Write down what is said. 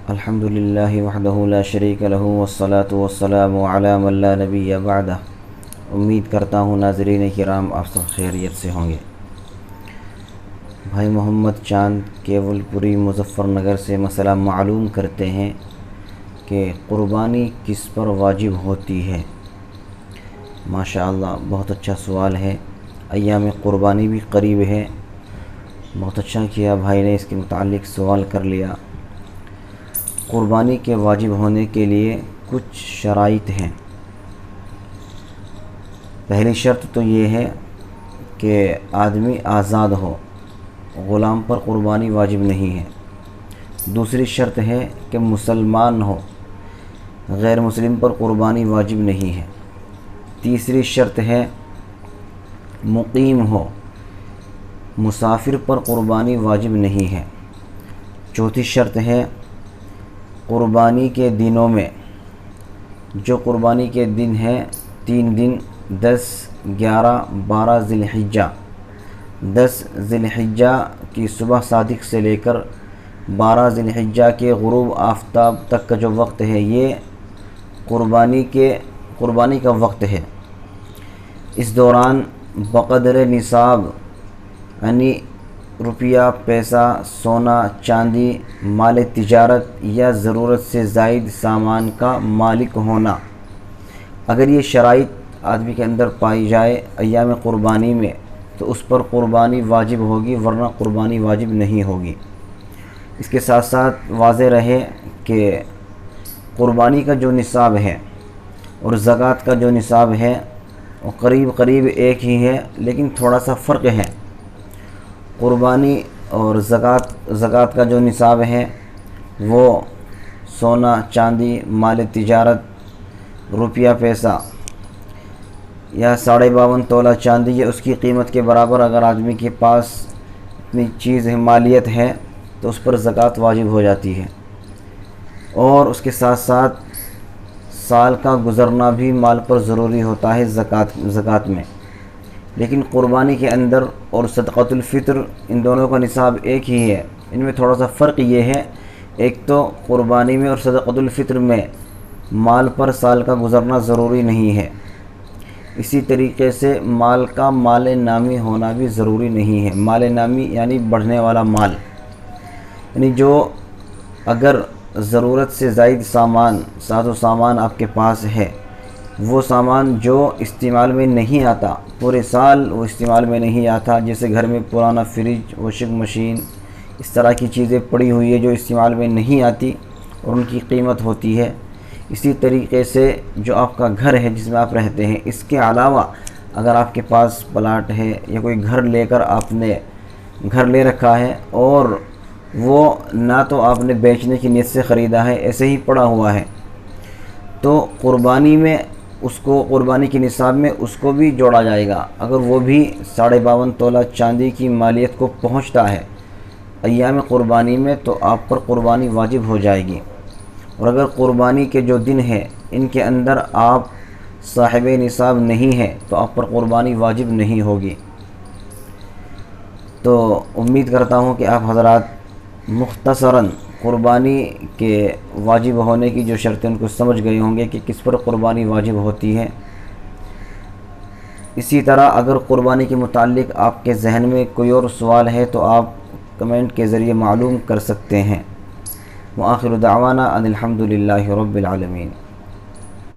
الحمدللہ وحدہ لا شریک لہ والصلاة والسلام علی من لا نبی بعدہ۔ امید کرتا ہوں ناظرین کرام آپ سب خیریت سے ہوں گے۔ بھائی محمد چاند کیول پوری مظفر نگر سے مسئلہ معلوم کرتے ہیں کہ قربانی کس پر واجب ہوتی ہے۔ ماشاءاللہ بہت اچھا سوال ہے۔ ایام قربانی بھی قریب ہے۔ بہت اچھا کیا بھائی نے اس کے متعلق سوال کر لیا۔ قربانی کے واجب ہونے کے لیے کچھ شرائط ہیں۔ پہلی شرط تو یہ ہے کہ آدمی آزاد ہو، غلام پر قربانی واجب نہیں ہے۔ دوسری شرط ہے کہ مسلمان ہو، غیر مسلم پر قربانی واجب نہیں ہے۔ تیسری شرط ہے مقیم ہو، مسافر پر قربانی واجب نہیں ہے۔ چوتھی شرط ہے قربانی کے دنوں میں، جو قربانی کے دن ہیں 3 دن 10، 11، 12 ذی الحجہ۔ 10 ذی الحجہ کی صبح صادق سے لے کر 12 ذی الحجہ کے غروب آفتاب تک کا جو وقت ہے یہ قربانی کا وقت ہے۔ اس دوران بقدر نصاب یعنی روپیہ، پیسہ، سونا، چاندی، مال تجارت یا ضرورت سے زائد سامان کا مالک ہونا، اگر یہ شرائط آدمی کے اندر پائی جائے ایام قربانی میں تو اس پر قربانی واجب ہوگی، ورنہ قربانی واجب نہیں ہوگی۔ اس کے ساتھ ساتھ واضح رہے کہ قربانی کا جو نصاب ہے اور زکوٰۃ کا جو نصاب ہے وہ قریب ایک ہی ہے، لیکن تھوڑا سا فرق ہے۔ قربانی اور زکوٰۃ کا جو نصاب ہے وہ سونا، چاندی، مال تجارت، روپیہ، پیسہ یا 52.5 تولہ چاندی یا اس کی قیمت کے برابر اگر آدمی کے پاس اتنی چیز مالیت ہے تو اس پر زکوٰۃ واجب ہو جاتی ہے۔ اور اس کے ساتھ ساتھ سال کا گزرنا بھی مال پر ضروری ہوتا ہے زکوٰۃ میں۔ لیکن قربانی کے اندر اور صدقۃ الفطر ان دونوں کا نصاب ایک ہی ہے۔ ان میں تھوڑا سا فرق یہ ہے، ایک تو قربانی میں اور صدقۃ الفطر میں مال پر سال کا گزرنا ضروری نہیں ہے، اسی طریقے سے مال کا مال نامی ہونا بھی ضروری نہیں ہے۔ مال نامی یعنی بڑھنے والا مال، یعنی جو اگر ضرورت سے زائد ساز و سامان آپ کے پاس ہے، وہ سامان جو استعمال میں نہیں آتا، پورے سال وہ استعمال میں نہیں آتا، جیسے گھر میں پرانا فریج، واشنگ مشین، اس طرح کی چیزیں پڑی ہوئی ہے جو استعمال میں نہیں آتی اور ان کی قیمت ہوتی ہے۔ اسی طریقے سے جو آپ کا گھر ہے جس میں آپ رہتے ہیں، اس کے علاوہ اگر آپ کے پاس پلاٹ ہے یا کوئی گھر لے کر آپ نے گھر لے رکھا ہے اور وہ نہ تو آپ نے بیچنے کی نیت سے خریدا ہے، ایسے ہی پڑا ہوا ہے، تو قربانی میں اس کو قربانی کے نصاب میں اس کو بھی جوڑا جائے گا۔ اگر وہ بھی 52.5 تولہ چاندی کی مالیت کو پہنچتا ہے ایام قربانی میں تو آپ پر قربانی واجب ہو جائے گی۔ اور اگر قربانی کے جو دن ہیں ان کے اندر آپ صاحب نصاب نہیں ہیں تو آپ پر قربانی واجب نہیں ہوگی۔ تو امید کرتا ہوں کہ آپ حضرات مختصراً قربانی کے واجب ہونے کی جو شرطیں ان کو سمجھ گئے ہوں گے کہ کس پر قربانی واجب ہوتی ہے۔ اسی طرح اگر قربانی کے متعلق آپ کے ذہن میں کوئی اور سوال ہے تو آپ کمنٹ کے ذریعے معلوم کر سکتے ہیں۔ وآخر دعوانا ان الحمد للہ رب العالمین۔